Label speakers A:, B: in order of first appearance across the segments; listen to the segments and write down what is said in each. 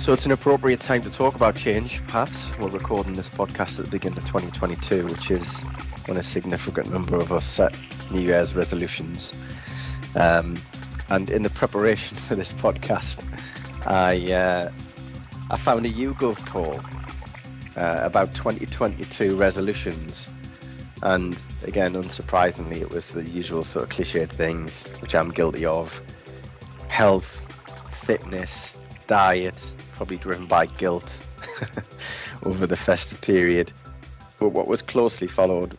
A: So it's an appropriate time to talk about change, perhaps. We're recording this podcast at the beginning of 2022, which is when a significant number of us set New Year's resolutions. And in the preparation for this podcast, I found a YouGov poll about 2022 resolutions. And again, unsurprisingly, it was the usual sort of cliched things, which I'm guilty of. Health, fitness, diet, probably driven by guilt over the festive period. But what was closely followed,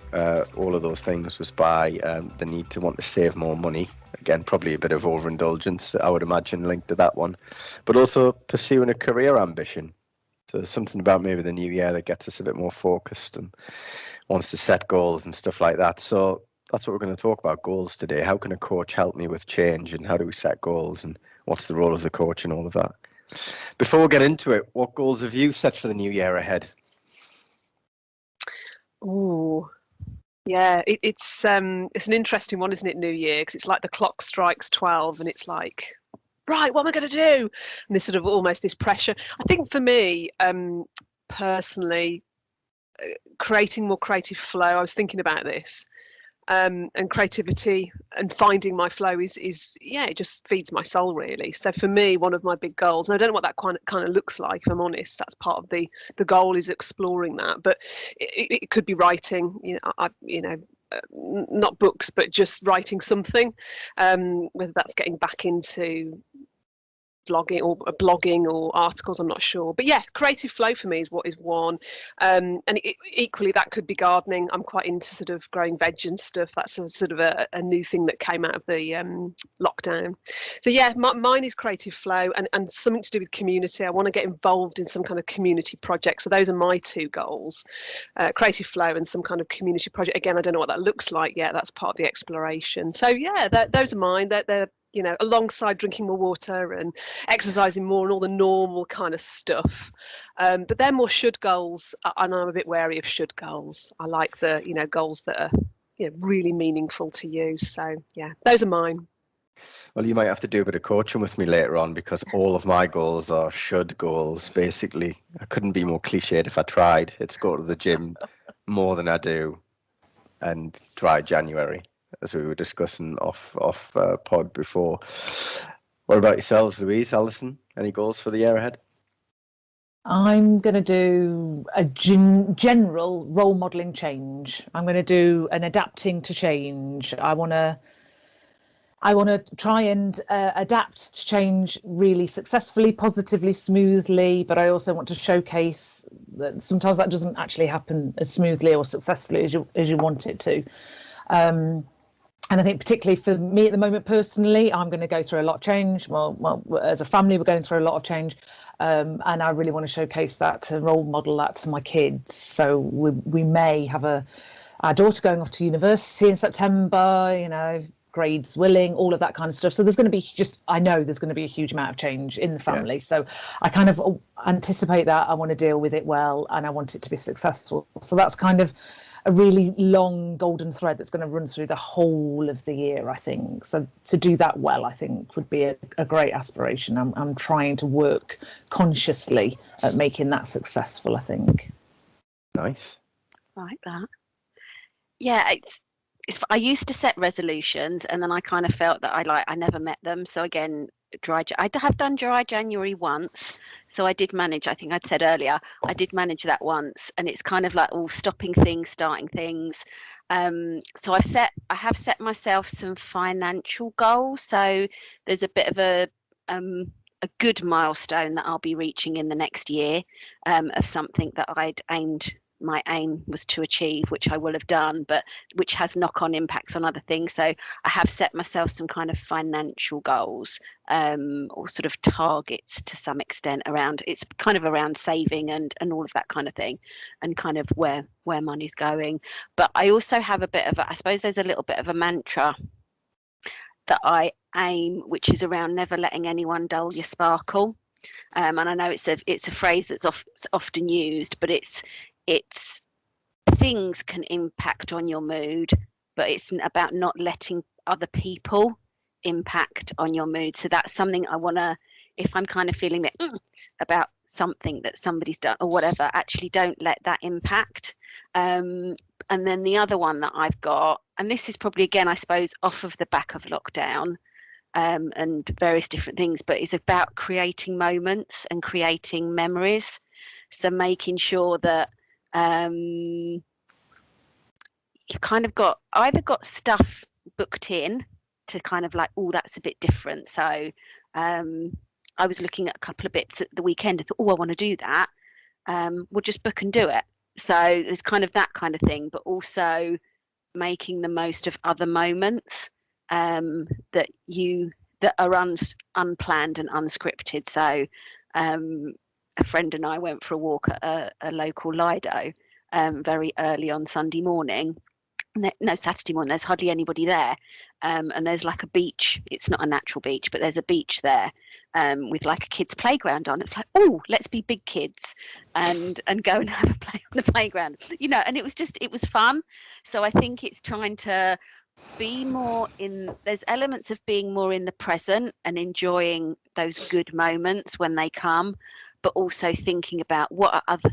A: all of those things, was by the need to want to save more money. Again, probably a bit of overindulgence, I would imagine, linked to that one. But also pursuing a career ambition. So there's something about maybe the new year that gets us a bit more focused and wants to set goals and stuff like that. So that's what we're going to talk about, goals today. How can a coach help me with change, and how do we set goals, and what's the role of the coach and all of that? Before we get into it, what goals have you set for the new year ahead?
B: Ooh, yeah, it's an interesting one, isn't it, New Year? Because it's like the clock strikes 12 and it's like, right, what am I going to do? And this sort of almost this pressure. I think for me, personally, creating more creative flow, I was thinking about this. And creativity and finding my flow is it just feeds my soul, really. So for me, one of my big goals, and I don't know what that kind of looks like, if I'm honest, that's part of the goal, is exploring that. But it could be writing, not books, but just writing something, whether that's getting back into blogging or articles, I'm not sure. But yeah, creative flow for me is what is one. And equally, that could be gardening. I'm quite into sort of growing veg and stuff. That's sort of a new thing that came out of the lockdown. So yeah, mine is creative flow and something to do with community. I want to get involved in some kind of community project. So those are my two goals, creative flow and some kind of community project. Again, I don't know what that looks like yet. That's part of the exploration. So yeah, those are mine. They're alongside drinking more water and exercising more and all the normal kind of stuff. But they're more should goals, and I'm a bit wary of should goals. I like the, goals that are, really meaningful to you. So yeah, those are mine.
A: Well, you might have to do a bit of coaching with me later on, because all of my goals are should goals, basically. I couldn't be more cliched if I tried. It's go to the gym more than I do and dry January, as we were discussing off pod before. What about yourselves, Louise, Alison? Any goals for the year ahead?
C: I'm going to do a general role modelling change. I'm going to do an adapting to change. I want to try and adapt to change really successfully, positively, smoothly, but I also want to showcase that sometimes that doesn't actually happen as smoothly or successfully as you want it to. And I think particularly for me at the moment personally, I'm going to go through a lot of change. Well, as a family, we're going through a lot of change. And I really want to showcase that, to role model that to my kids. So we may have our daughter going off to university in September, grades willing, all of that kind of stuff. So there's going to be I know there's going to be a huge amount of change in the family. Yeah. So I kind of anticipate that. I want to deal with it well, and I want it to be successful. So that's kind of a really long golden thread that's going to run through the whole of the year, I think. So to do that well, I think, would be a great aspiration. I'm trying to work consciously at making that successful, I think.
A: Nice.
D: Like that. Yeah, I used to set resolutions, and then I kind of felt that I never met them. So again, I have done dry January once. So I did manage, I think I'd said earlier, I did manage that once, and it's kind of like all stopping things, starting things. So I have set myself some financial goals. So there's a bit of a good milestone that I'll be reaching in the next year, of something that my aim was to achieve, which I will have done, but which has knock-on impacts on other things. So I have set myself some kind of financial goals, or sort of targets to some extent it's kind of around saving and all of that kind of thing, and kind of where money's going. But I also have I suppose there's a little bit of a mantra that I aim, which is around never letting anyone dull your sparkle. And I know it's a phrase that's often used, but it's things can impact on your mood, but it's about not letting other people impact on your mood. So that's something I want to if I'm kind of feeling that about something that somebody's done or whatever, actually don't let that impact. And then the other one that I've got, and this is probably again, I suppose, off of the back of lockdown, and various different things, but it's about creating moments and creating memories. So making sure that you've kind of either got stuff booked in to kind of like, oh, that's a bit different. So I was looking at a couple of bits at the weekend. I thought, oh, I want to do that. We'll just book and do it. So there's kind of that kind of thing, but also making the most of other moments that are unplanned and unscripted. So a friend and I went for a walk at a local Lido very early on Sunday morning. No, Saturday morning, there's hardly anybody there. And there's like a beach. It's not a natural beach, but there's a beach there with like a kids' playground on. It's like, oh, let's be big kids and go and have a play on the playground, and it was fun. So I think it's trying to be more there's elements of being more in the present and enjoying those good moments when they come, but also thinking about what are other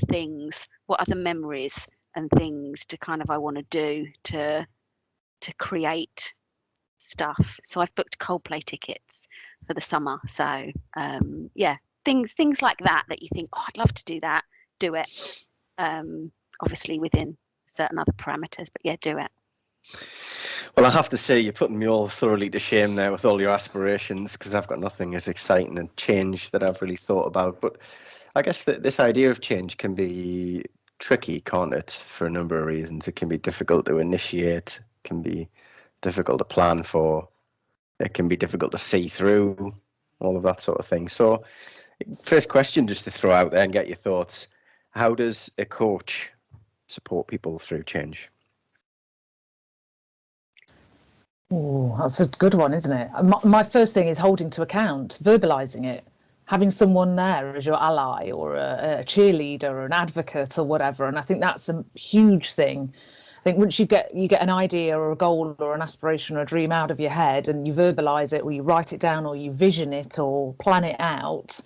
D: memories and things to kind of I want to do to create stuff. So I've booked Coldplay tickets for the summer. So things like that you think, oh, I'd love to do that, do it. Obviously within certain other parameters, but yeah, do it.
A: Well, I have to say, you're putting me all thoroughly to shame there with all your aspirations, because I've got nothing as exciting and change that I've really thought about. But I guess that this idea of change can be tricky, can't it, for a number of reasons. It can be difficult to initiate, it can be difficult to plan for, it can be difficult to see through, all of that sort of thing. So first question, just to throw out there and get your thoughts, how does a coach support people through change?
C: Oh, that's a good one, isn't it? My first thing is holding to account, verbalizing it, having someone there as your ally or a cheerleader or an advocate or whatever. And I think that's a huge thing. I think once you get an idea or a goal or an aspiration or a dream out of your head and you verbalize it or you write it down or you vision it or plan it out,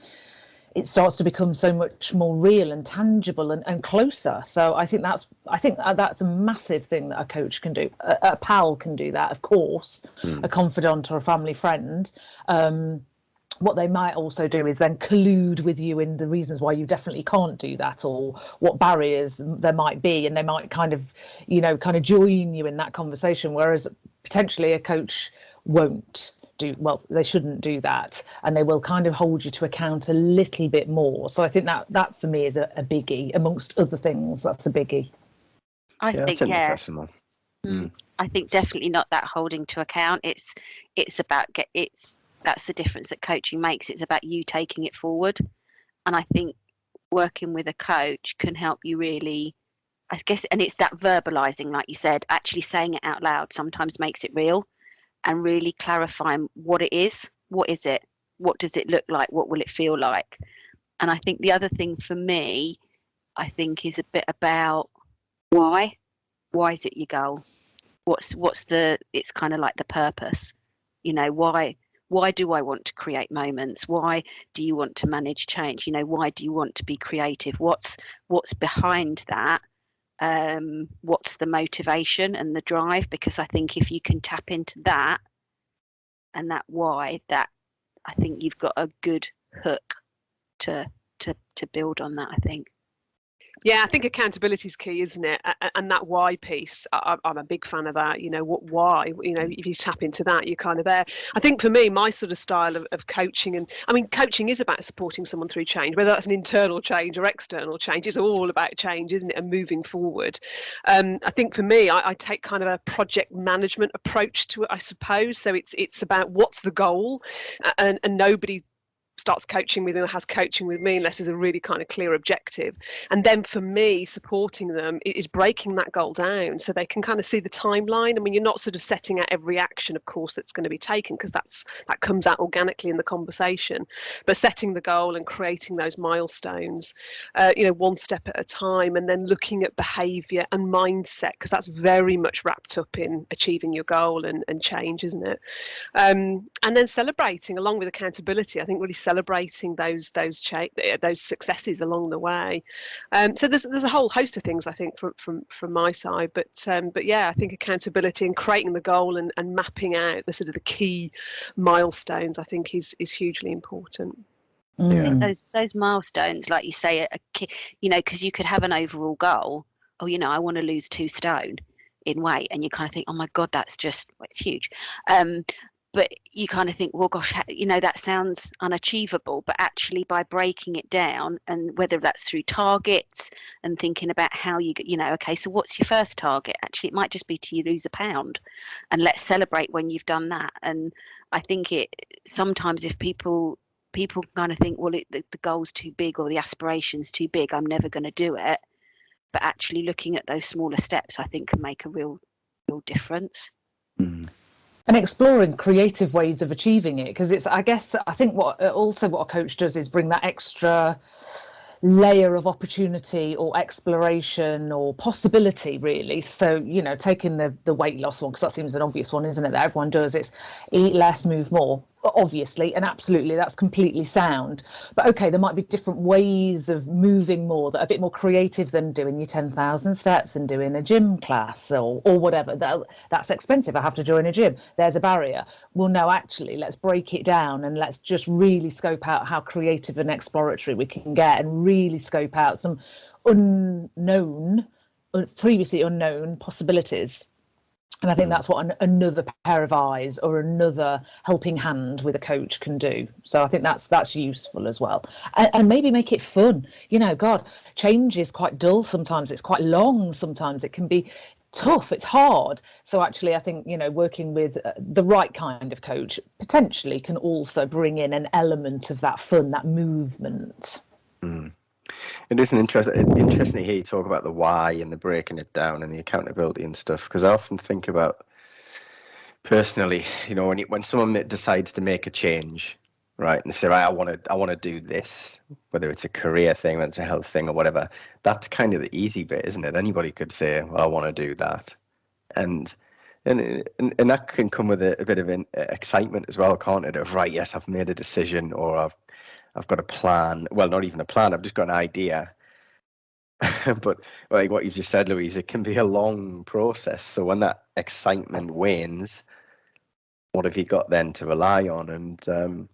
C: it starts to become so much more real and tangible and closer. So I think that's a massive thing that a coach can do. A pal can do that, of course, a confidant or a family friend. What they might also do is then collude with you in the reasons why you definitely can't do that, or what barriers there might be, and they might kind of join you in that conversation, whereas potentially a coach won't do. Well, they shouldn't do that, and they will kind of hold you to account a little bit more. So I think that for me is a biggie, amongst other things. That's a biggie.
D: I think
A: that's an interesting one.
D: I think definitely not that holding to account. It's about that's the difference that coaching makes. It's about you taking it forward. And I think working with a coach can help you really, I guess, and it's that verbalizing, like you said, actually saying it out loud sometimes makes it real, and really clarifying what it is. What is it? What does it look like? What will it feel like? And I think the other thing for me, I think, is a bit about why. Why is it your goal? It's kind of like the purpose. Why do I want to create moments? Why do you want to manage change? Why do you want to be creative? What's behind that? What's the motivation and the drive? Because I think if you can tap into that and that why, that I think you've got a good hook to build on that, I think.
B: Yeah, I think accountability is key, isn't it? And that why piece, I'm a big fan of that. Why? If you tap into that, you're kind of there. I think for me, my sort of style of coaching, and I mean, coaching is about supporting someone through change, whether that's an internal change or external change. It's all about change, isn't it? And moving forward. I think for me, I take kind of a project management approach to it, I suppose. So it's about what's the goal, and nobody starts coaching with me or has coaching with me unless there's a really kind of clear objective. And then for me, supporting them is breaking that goal down so they can kind of see the timeline. I mean, you're not sort of setting out every action, of course, that's going to be taken, because that comes out organically in the conversation, but setting the goal and creating those milestones, one step at a time, and then looking at behavior and mindset, because that's very much wrapped up in achieving your goal and change, isn't it? And then celebrating along with accountability. I think really celebrating those successes along the way. So there's a whole host of things I think from my side, but yeah, I think accountability and creating the goal and mapping out the sort of the key milestones I think is hugely important.
A: Yeah.
D: Those milestones, like you say, because you could have an overall goal. Oh, I want to lose 2 stone in weight, and you kind of think, oh my God, that's just, well, it's huge. But you kind of think, well, gosh, that sounds unachievable. But actually, by breaking it down, and whether that's through targets and thinking about how okay, so what's your first target? Actually, it might just be to lose a pound, and let's celebrate when you've done that. And I think sometimes if people kind of think, well, the goal's too big or the aspiration's too big, I'm never going to do it. But actually looking at those smaller steps, I think, can make a real difference.
A: Mm.
C: And exploring creative ways of achieving it, because I think what a coach does is bring that extra layer of opportunity or exploration or possibility, really. So taking the weight loss one, because that seems an obvious one, isn't it, that everyone does. It's eat less, move more, obviously, and absolutely, that's completely sound. But okay, there might be different ways of moving more that are a bit more creative than doing your 10,000 steps and doing a gym class or whatever. That's expensive. I have to join a gym. There's a barrier. Well, no, actually, let's break it down and let's just really scope out how creative and exploratory we can get, and really scope out some previously unknown possibilities. And I think that's what another pair of eyes or another helping hand with a coach can do. So I think that's useful as well. And maybe make it fun. God, change is quite dull sometimes. It's quite long sometimes. It can be tough. It's hard. So actually, I think, working with the right kind of coach potentially can also bring in an element of that fun, that movement.
A: Mm. It is interesting to hear you talk about the why and the breaking it down and the accountability and stuff, because I often think about, personally, when someone decides to make a change, right, and they say, right, I want to do this, whether it's a career thing, whether it's a health thing or whatever, that's kind of the easy bit, isn't it? Anybody could say, well, I want to do that, and that can come with a bit of excitement as well, can't it? Of, right, yes, I've made a decision, or I've got a plan. Well, not even a plan. I've just got an idea. But like what you've just said, Louise, it can be a long process. So when that excitement wanes, what have you got then to rely on? And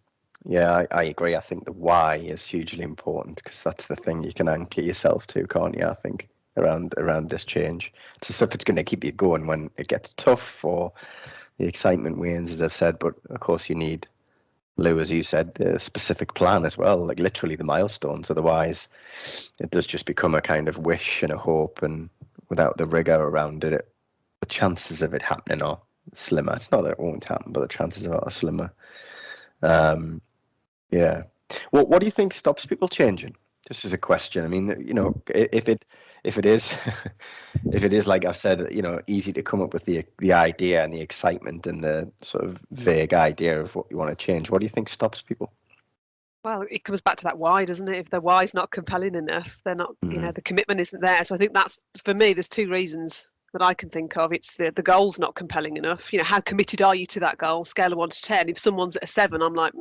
A: yeah, I agree. I think the why is hugely important, because that's the thing you can anchor yourself to, can't you? I think around this change. It's stuff that's going to keep you going when it gets tough or the excitement wanes, as I've said. But of course, you need, Lou, as you said, the specific plan as well, like literally the milestones. Otherwise, it does just become a kind of wish and a hope, and without the rigor around it, the chances of it happening are slimmer. It's not that it won't happen, but the chances of it are slimmer. Yeah. Well, what do you think stops people changing? Just as a question. I mean, if it is if it is, like I've said, easy to come up with the idea and the excitement and the sort of vague idea of what you want to change, what do you think stops people?
B: Well, it comes back to that why, doesn't it? If their why is not compelling enough, they're not, the commitment isn't there. So I think that's, for me, there's 2 reasons that I can think of. It's the goal's not compelling enough. How committed are you to that goal? Scale of 1 to 10. If someone's at a 7, I'm like,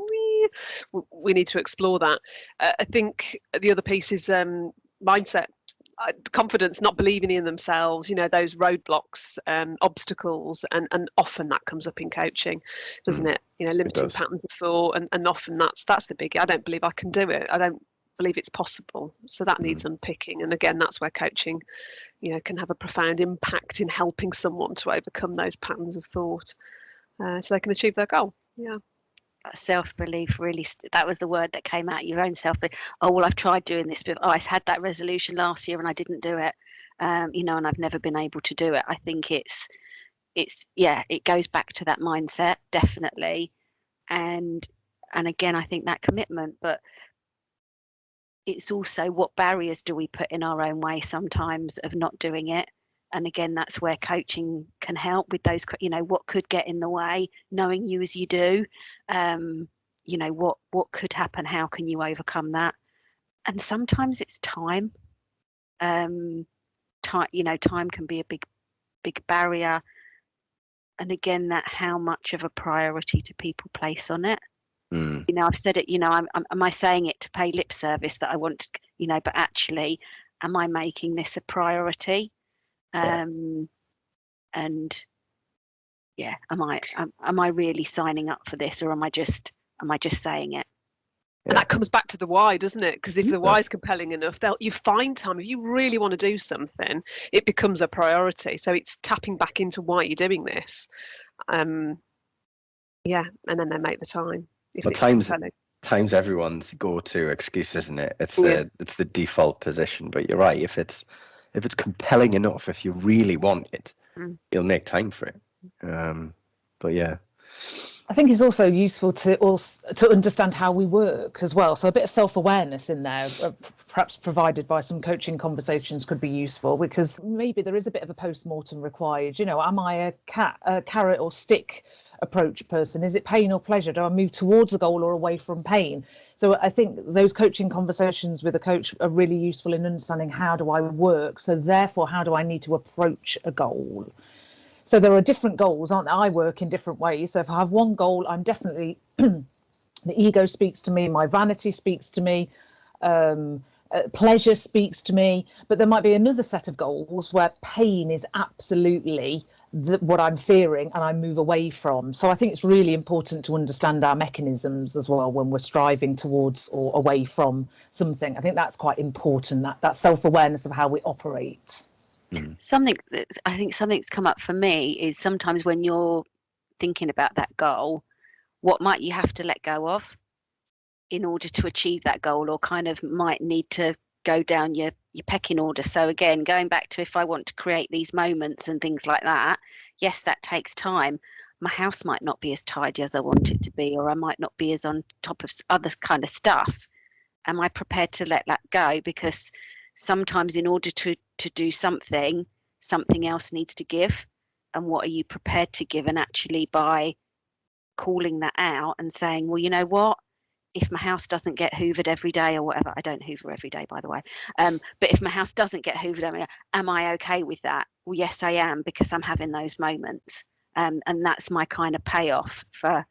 B: we need to explore that. I think the other piece is mindset. Confidence, not believing in themselves, those roadblocks, obstacles, and often that comes up in coaching, doesn't it? Limiting patterns of thought, and often that's the biggie. I don't believe I can do it. I don't believe it's possible. So that needs unpicking. And again, that's where coaching, can have a profound impact in helping someone to overcome those patterns of thought, so they can achieve their goal. Yeah.
D: Self-belief, really, that was the word that came out, your own self-belief. Oh, well, I've tried doing this, but I had that resolution last year and I didn't do it, and I've never been able to do it. I think it goes back to that mindset, definitely, and again, I think that commitment, but it's also what barriers do we put in our own way sometimes of not doing it. And again, that's where coaching can help with those, what could get in the way, knowing you as you do, what could happen, how can you overcome that? And sometimes it's time. Time can be a big barrier. And again, that how much of a priority do people place on it?
A: Mm.
D: You know, I've said it, you know, am I saying it to pay lip service that I want to, you know, but actually, am I making this a priority? And yeah, am I really signing up for this, or am I just saying it?
B: And that comes back to the why, doesn't it? Because if the why is compelling enough, you find time. If you really want to do something, it becomes a priority. So it's tapping back into why you're doing this. Yeah, and then they make the time if it's compelling.
A: Time's everyone's go-to excuse, isn't it? It's the default position. But you're right. If it's compelling enough, if you really want it, you'll make time for it. But yeah.
C: I think it's also useful to understand how we work as well. So a bit of self-awareness in there, perhaps provided by some coaching conversations, could be useful, because maybe there is a bit of a post-mortem required. You know, am I a carrot or stick approach person? Is it pain or pleasure? Do I move towards a goal or away from pain? So I think those coaching conversations with a coach are really useful in understanding how do I work. So therefore, how do I need to approach a goal? So there are different goals, aren't there? I work in different ways. So if I have one goal, I'm definitely, the ego speaks to me, my vanity speaks to me, pleasure speaks to me, but there might be another set of goals where pain is absolutely what I'm fearing and I move away from. So I think it's really important to understand our mechanisms as well when we're striving towards or away from something. I think that's quite important, that self-awareness of how we operate.
D: Something something's come up for me is sometimes when you're thinking about that goal, what might you have to let go of in order to achieve that goal, or kind of might need to go down your pecking order. So again, going back to if I want to create these moments and things like that, yes, that takes time. My house might not be as tidy as I want it to be, or I might not be as on top of other kind of stuff. Am I prepared to let that go? Because sometimes in order to do something else needs to give. And what are you prepared to give? And actually by calling that out and saying, well, you know what, if my house doesn't get hoovered every day or whatever, I don't hoover every day, by the way, but if my house doesn't get hoovered every day, am I okay with that? Well, yes, I am, because I'm having those moments, and that's my kind of payoff for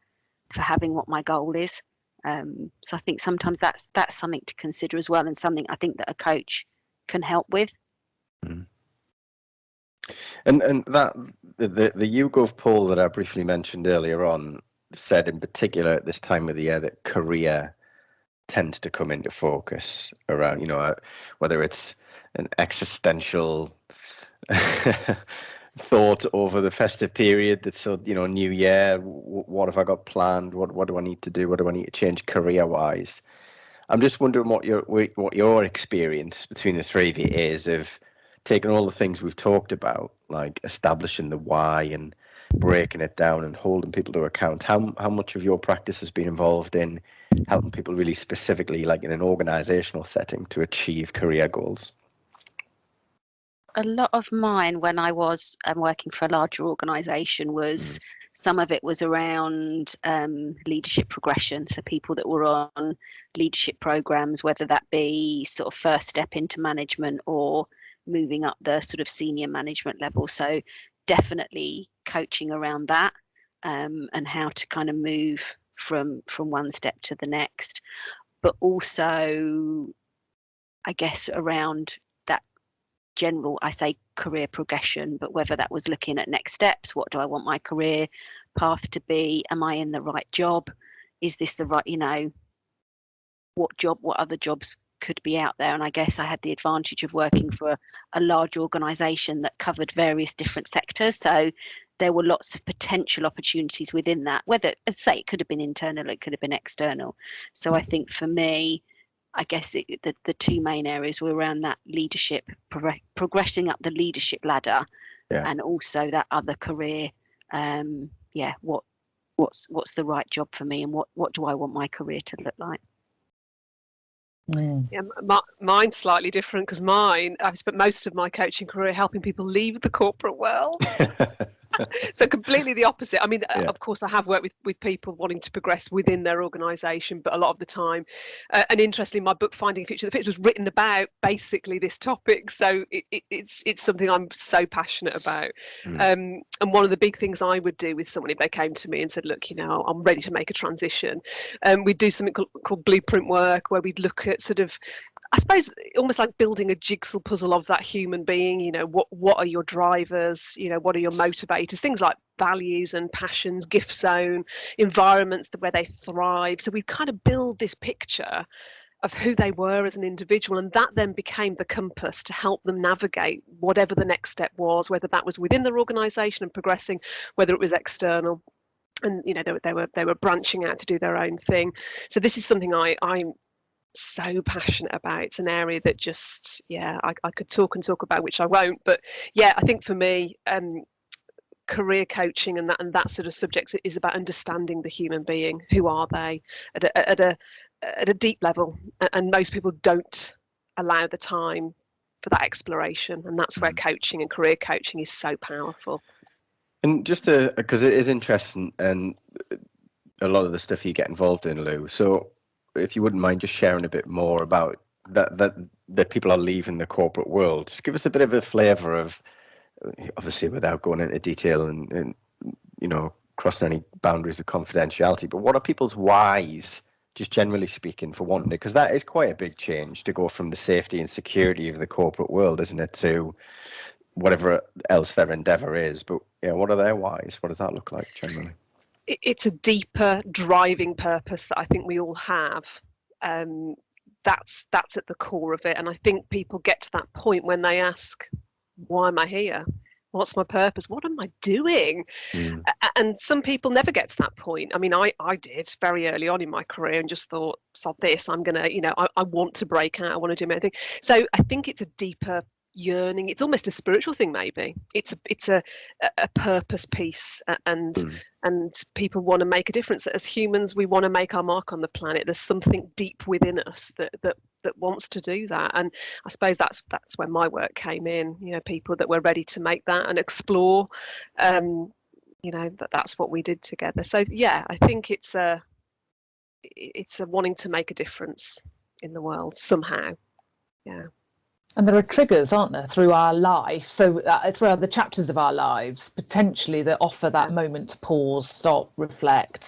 D: having what my goal is. So I think sometimes that's something to consider as well, and something I think that a coach can help with.
A: And that the YouGov poll that I briefly mentioned earlier on said in particular at this time of the year that career tends to come into focus around, you know, whether it's an existential thought over the festive period that's, so, you know, new year, what have I got planned, what do I need to do, what do I need to change career wise. I'm just wondering what your experience between the three of you is of taking all the things we've talked about, like establishing the why and breaking it down and holding people to account. How much of your practice has been involved in helping people really specifically, like in an organizational setting, to achieve career goals?
D: A lot of mine when I was working for a larger organization was some of it was around leadership progression. So people that were on leadership programs, whether that be sort of first step into management or moving up the sort of senior management level. So definitely coaching around that, and how to kind of move from one step to the next, but also I guess around that general, I say career progression, but whether that was looking at next steps, what do I want my career path to be, am I in the right job, is this the right, you know, what other jobs could be out there. And I guess I had the advantage of working for a large organization that covered various different sectors, so there were lots of potential opportunities within that, whether, as I say, it could have been internal, it could have been external. So I think for me, I guess the two main areas were around that leadership, progressing up the leadership ladder, and also that other career. What's the right job for me, and what do I want my career to look like?
B: Yeah, mine's slightly different, because I've spent most of my coaching career helping people leave the corporate world. So completely the opposite. I mean,
A: Yeah.
B: of course, I have worked with people wanting to progress within their organisation, but a lot of the time, and interestingly, my book Finding Future the Fit was written about basically this topic. So it's something I'm so passionate about. And one of the big things I would do with someone if they came to me and said, look, I'm ready to make a transition, we'd do something called blueprint work, where we'd look at sort of, I suppose, almost like building a jigsaw puzzle of that human being. What are your drivers? What are your motivators? Things like values and passions, gift zone, environments where they thrive. So we kind of build this picture of who they were as an individual, and that then became the compass to help them navigate whatever the next step was, whether that was within their organisation and progressing, whether it was external. And they were branching out to do their own thing. So this is something I'm so passionate about. It's an area that just, I could talk about, which I won't, but I think for me, career coaching and that sort of subject is about understanding the human being. Who are they at a deep level? And most people don't allow the time for that exploration, and that's where coaching and career coaching is so powerful.
A: And just because it is interesting, and a lot of the stuff you get involved in, Lou. So if you wouldn't mind just sharing a bit more about that people are leaving the corporate world. Just give us a bit of a flavour of, obviously without going into detail and crossing any boundaries of confidentiality, but what are people's whys, just generally speaking, for wanting it? Because that is quite a big change to go from the safety and security of the corporate world, isn't it, to whatever else their endeavour is. But what are their whys? What does that look like generally?
B: It's a deeper driving purpose that I think we all have. That's at the core of it, and I think people get to that point when they ask, why am I here? What's my purpose? What am I doing? And some people never get to that point. I mean, I did very early on in my career and just thought, sod this, I'm gonna, I want to break out, I want to do my own thing. So I think it's a deeper yearning. It's almost a spiritual thing, maybe. It's a purpose piece, and people want to make a difference. As humans, we want to make our mark on the planet. There's something deep within us that wants to do that, and I suppose that's where my work came in. People that were ready to make that and explore. That's what we did together. So I think it's a wanting to make a difference in the world somehow.
C: And there are triggers, aren't there, through our life? So throughout the chapters of our lives, potentially, that offer that moment to pause, stop, reflect,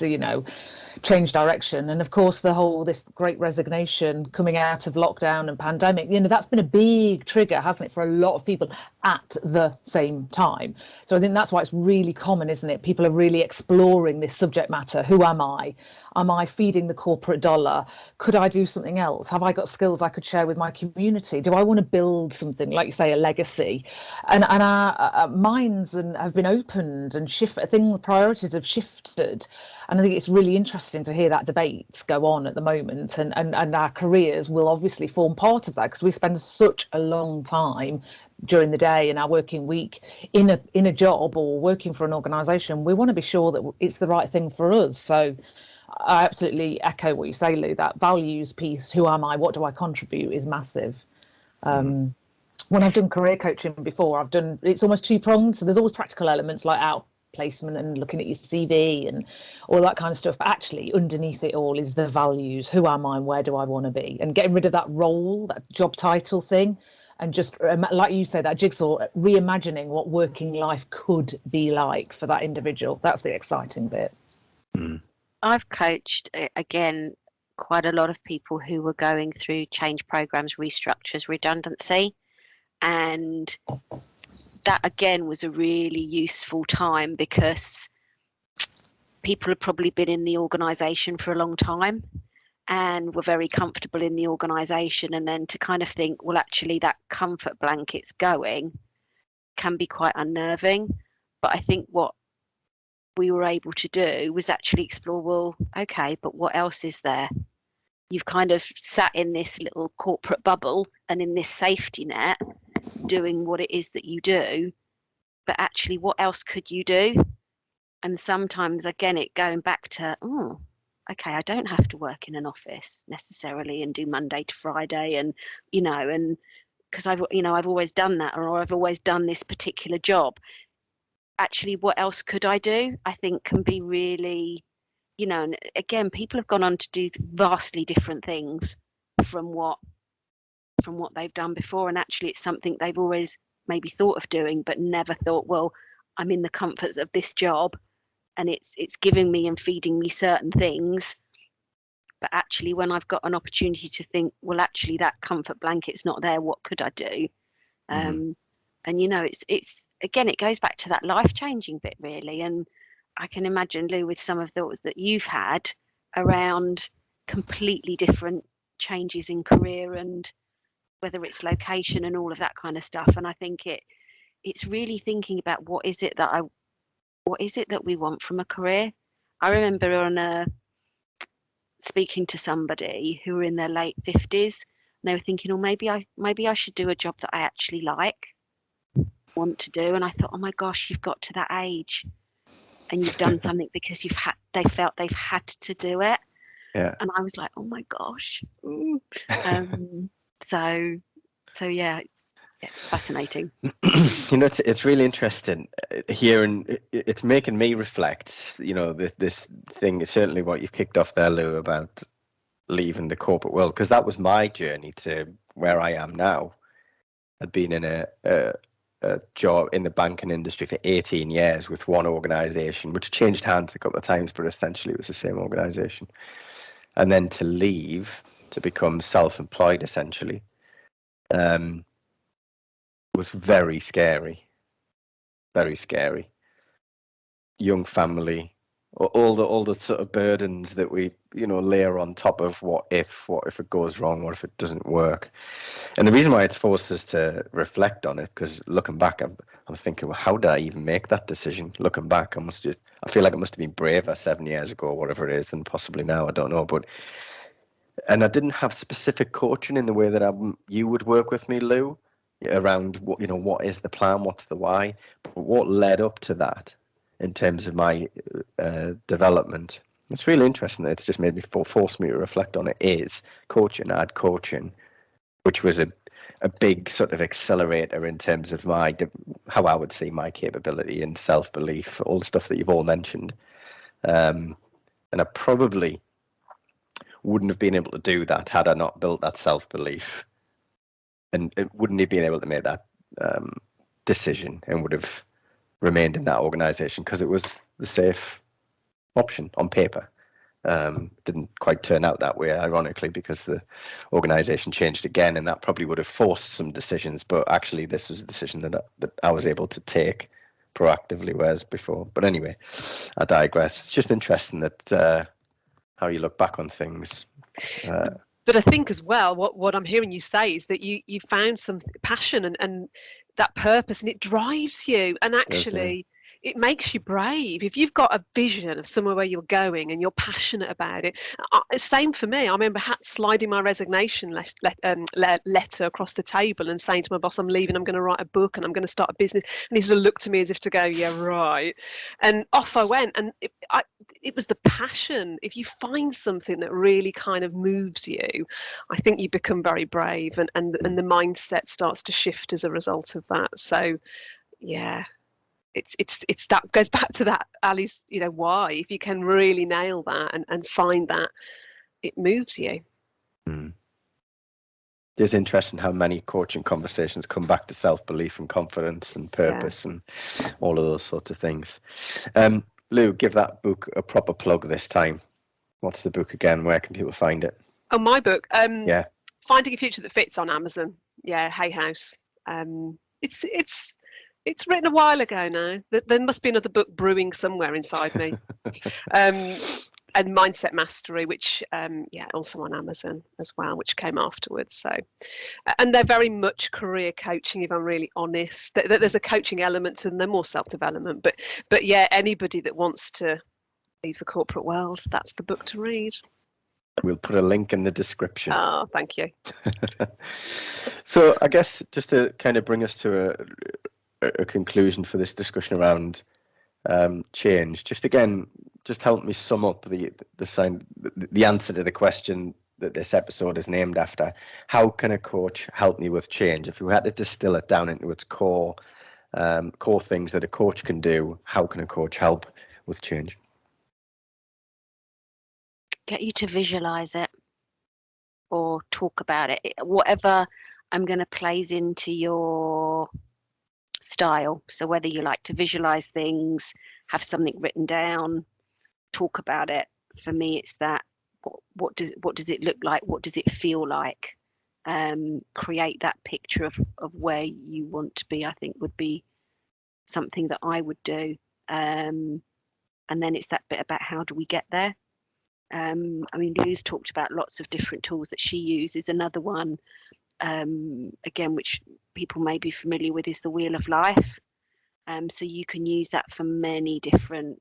C: change direction. And of course, this great resignation coming out of lockdown and pandemic, that's been a big trigger, hasn't it, for a lot of people at the same time. So I think that's why it's really common, isn't it? People are really exploring this subject matter. Who am I? Am I feeding the corporate dollar? Could I do something else? Have I got skills I could share with my community? Do I want to build something, like you say, a legacy? And our minds have been opened and priorities have shifted. And I think it's really interesting to hear that debate go on at the moment. And our careers will obviously form part of that, because we spend such a long time during the day in our working week in a job or working for an organisation. We want to be sure that it's the right thing for us. So I absolutely echo what you say, Lou. That values piece, who am I, what do I contribute, is massive. When I've done career coaching before, it's almost two-pronged. So there's always practical elements like outplacement and looking at your CV and all that kind of stuff. But actually, underneath it all is the values. Who am I and where do I want to be? And getting rid of that role, that job title thing, and just, like you say, that jigsaw, reimagining what working life could be like for that individual. That's the exciting bit.
D: I've coached, again, quite a lot of people who were going through change programs, restructures, redundancy. And that, again, was a really useful time, because people had probably been in the organisation for a long time and were very comfortable in the organisation. And then to kind of think, well, actually, that comfort blanket's going, can be quite unnerving. But I think what we were able to do was actually explore, well, okay, but what else is there? You've kind of sat in this little corporate bubble and in this safety net doing what it is that you do, but actually what else could you do? And sometimes, again, it going back to, okay, I don't have to work in an office necessarily and do Monday to Friday, and and because I've always done that, or I've always done this particular job. actually, what else could I do? I think can be really, you know, and again, people have gone on to do vastly different things from what they've done before, and actually it's something they've always maybe thought of doing but never thought, well, I'm in the comforts of this job and it's giving me and feeding me certain things, but actually when I've got an opportunity to think, well, actually that comfort blanket's not there, what could I do? And you know, it's again, it goes back to that life-changing bit really. And I can imagine, Lou, with some of those that you've had around completely different changes in career and whether it's location and all of that kind of stuff. And I think it's really thinking about what is it that we want from a career. I remember speaking to somebody who were in their late 50s, and they were thinking, oh, maybe I should do a job that I actually want to do. And I thought, oh my gosh, you've got to that age and you've done something because they felt they've had to do it.
A: Yeah.
D: And I was like, oh my gosh. So yeah, it's fascinating.
A: You know, it's really interesting here, and it's making me reflect. You know, this thing is certainly what you've kicked off there, Lou, about leaving the corporate world, because that was my journey to where I am now. I'd been in a job in the banking industry for 18 years with one organization, which changed hands a couple of times, but essentially it was the same organization. And then to leave to become self-employed, essentially, was very scary. Very scary. Young family, all the sort of burdens that we, you know, layer on top of what if it goes wrong, what if it doesn't work. And the reason why it's forced us to reflect on it, because looking back, I'm thinking, well, how did I even make that decision? Looking back, I feel like it must have been braver 7 years ago, or whatever it is, than possibly now. I don't know, and I didn't have specific coaching in the way that you would work with me, Lou, around what, you know, what is the plan, what's the why, but what led up to that in terms of my development. It's really interesting that it's just made me forced me to reflect on it. Is coaching, I had coaching, which was a big sort of accelerator in terms of how I would see my capability and self-belief, all the stuff that you've all mentioned. And I probably wouldn't have been able to do that had I not built that self-belief, and it wouldn't have been able to make that decision, and would have remained in that organization because it was the safe option on paper. Didn't quite turn out that way, ironically, because the organization changed again, and that probably would have forced some decisions, but actually this was a decision that I was able to take proactively, whereas before. But anyway, I digress. It's just interesting that how you look back on things.
B: But I think as well, what I'm hearing you say is that you found some passion and that purpose, and it drives you, and actually it makes you brave. If you've got a vision of somewhere where you're going and you're passionate about it. Same for me. I remember sliding my resignation letter across the table and saying to my boss, I'm leaving, I'm going to write a book and I'm going to start a business. And he sort of looked at me as if to go, yeah, right. And off I went. And it was the passion. If you find something that really kind of moves you, I think you become very brave, and the mindset starts to shift as a result of that. So yeah, it's that goes back to that, Ali's, you know, why. If you can really nail that and find that, it moves you.
A: It's interesting how many coaching conversations come back to self-belief and confidence and purpose and all of those sorts of things. Lou, give that book a proper plug this time. What's the book again? Where can people find it?
B: Oh, my book. Finding a Future That Fits on Amazon. Yeah, Hay House. It's written a while ago now. There must be another book brewing somewhere inside me. And Mindset Mastery, which also on Amazon as well, which came afterwards. So, and they're very much career coaching, if I'm really honest. There's a coaching element to them. They're more self-development, but yeah, anybody that wants to leave the corporate world, that's the book to read.
A: We'll put a link in the description.
B: Oh, thank you.
A: So I guess just to kind of bring us to a conclusion for this discussion around change, just help me sum up the answer to the question that this episode is named after. How can a coach help me with change? If we had to distill it down into its core core things that a coach can do. How can a coach help with change?
D: Get you to visualize it or talk about it. Whatever plays into your style. So whether you like to visualize things, have something written down, talk about it. For me, it's that. What does it look like? What does it feel like? Create that picture of where you want to be. I think would be something that I would do. And then it's that bit about how do we get there. I mean, Louise talked about lots of different tools that she uses. Another one, again, which people may be familiar with, is the Wheel of Life. So you can use that for many different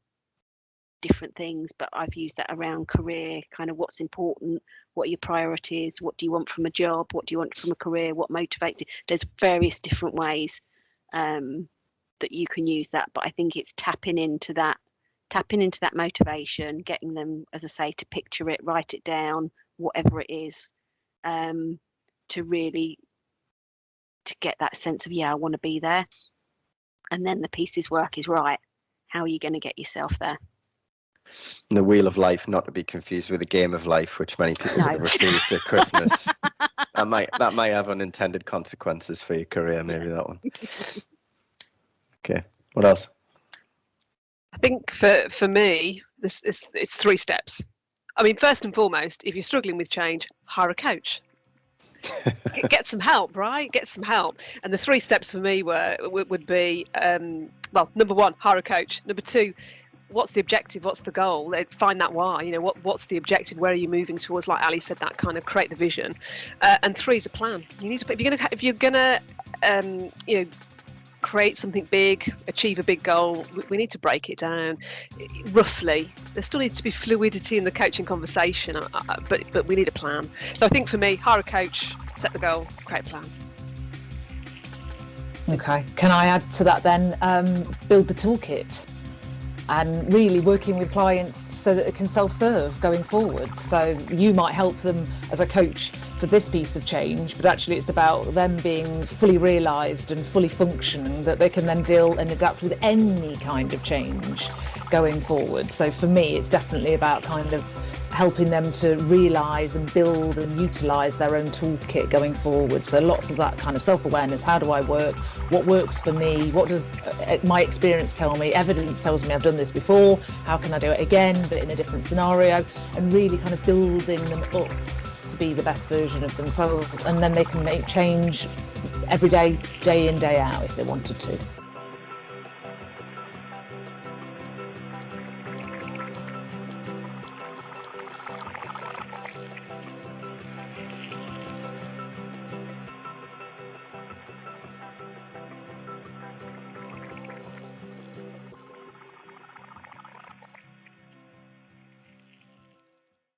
D: things, but I've used that around career, kind of what's important, what are your priorities, what do you want from a job, what do you want from a career, what motivates you. There's various different ways that you can use that, but I think it's tapping into that motivation, getting them, as I say, to picture it, write it down, whatever it is, to really get that sense of, yeah, I want to be there. And then the pieces work is right. How are you going to get yourself there?
A: And the Wheel of Life, not to be confused with the Game of Life, which many people would have received at Christmas. That might have unintended consequences for your career, maybe that one. Okay, what else?
B: I think for me, it's 3 steps. I mean, first and foremost, if you're struggling with change, hire a coach. Get some help, right? Get some help. And the 3 steps for me would be, well, number 1, hire a coach. Number 2, what's the objective? What's the goal? Find that why. You know, what's the objective? Where are you moving towards? Like Ali said, that kind of create the vision. And 3 is a plan. You need to, if you're gonna you know, create something big, achieve a big goal, we need to break it down roughly. There still needs to be fluidity in the coaching conversation, but we need a plan. So I think for me, hire a coach, set the goal, create a plan.
C: Okay, can I add to that then? Build the toolkit, and really working with clients so that it can self-serve going forward. So you might help them as a coach for this piece of change, but actually it's about them being fully realised and fully functioning, that they can then deal and adapt with any kind of change going forward. So for me, it's definitely about kind of helping them to realise and build and utilise their own toolkit going forward. So lots of that kind of self-awareness. How do I work? What works for me? What does my experience tell me? Evidence tells me I've done this before. How can I do it again, but in a different scenario? And really kind of building them up to be the best version of themselves. And then they can make change every day, day in, day out, if they wanted to.